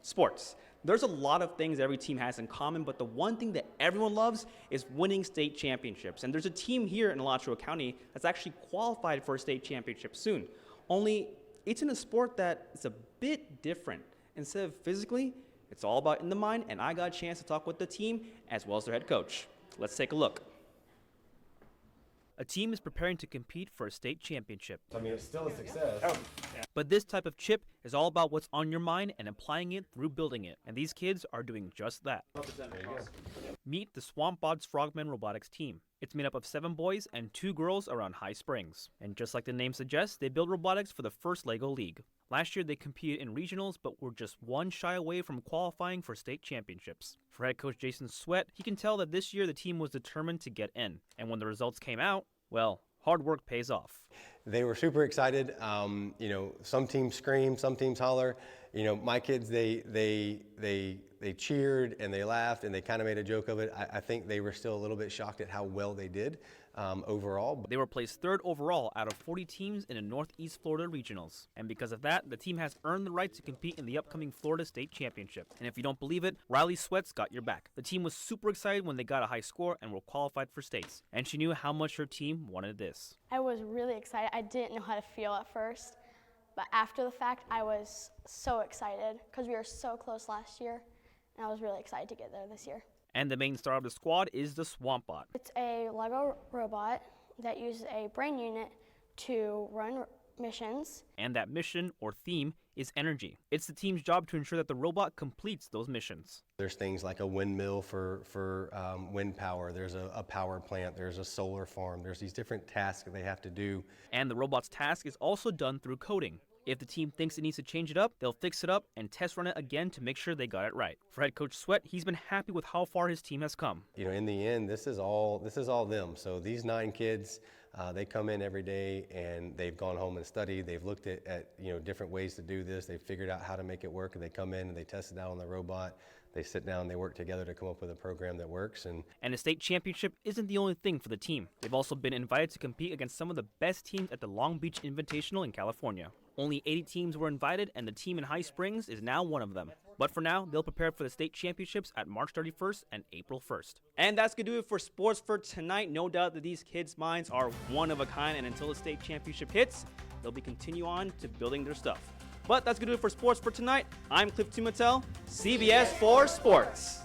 Sports. There's a lot of things every team has in common, but the one thing that everyone loves is winning state championships. And there's a team here in Alachua County that's actually qualified for a state championship soon. Only it's in a sport that is a bit different. Instead of physically, it's all about in the mind, and I got a chance to talk with the team as well as their head coach. Let's take a look. A team is preparing to compete for a state championship. I mean, it's still a success. But this type of chip is all about what's on your mind and applying it through building it. And these kids are doing just that. Meet the Swamp Bods Frogmen robotics team. It's made up of 7 boys and 2 girls around High Springs. And just like the name suggests, they build robotics for the first LEGO League. Last year they competed in regionals, but were just one shy away from qualifying for state championships. For head coach Jason Sweat, he can tell that this year the team was determined to get in. And when the results came out, well, hard work pays off. They were super excited. Some teams scream, some teams holler. My kids, they cheered and they laughed and they kind of made a joke of it. I think they were still a little bit shocked at how well they did overall. They were placed 3rd overall out of 40 teams in the Northeast Florida regionals. And because of that, the team has earned the right to compete in the upcoming Florida State Championship. And if you don't believe it, Riley Sweat's got your back. The team was super excited when they got a high score and were qualified for states. And she knew how much her team wanted this. I was really excited. I didn't know how to feel at first, but after the fact, I was so excited because we were so close last year, and I was really excited to get there this year. And the main star of the squad is the Swamp Bot. It's a LEGO robot that uses a brain unit to run missions. And that mission, or theme, is energy. It's the team's job to ensure that the robot completes those missions. There's things like a windmill for wind power. There's a power plant. There's a solar farm. There's these different tasks that they have to do. And the robot's task is also done through coding. If the team thinks it needs to change it up, they'll fix it up and test run it again to make sure they got it right. For head coach Sweat, he's been happy with how far his team has come. In the end, this is all them. So these 9 kids, they come in every day and they've gone home and studied. They've looked at different ways to do this. They've figured out how to make it work, and they come in and they test it out on the robot. They sit down, they work together to come up with a program that works. And a state championship isn't the only thing for the team. They've also been invited to compete against some of the best teams at the Long Beach Invitational in California. Only 80 teams were invited, and the team in High Springs is now one of them. But for now, they'll prepare for the state championships at March 31st and April 1st. And that's going to do it for sports for tonight. No doubt that these kids' minds are one of a kind, and until the state championship hits, they'll be continue on to building their stuff. But that's going to do it for sports for tonight. I'm Cliff Tumatel, CBS 4 Sports.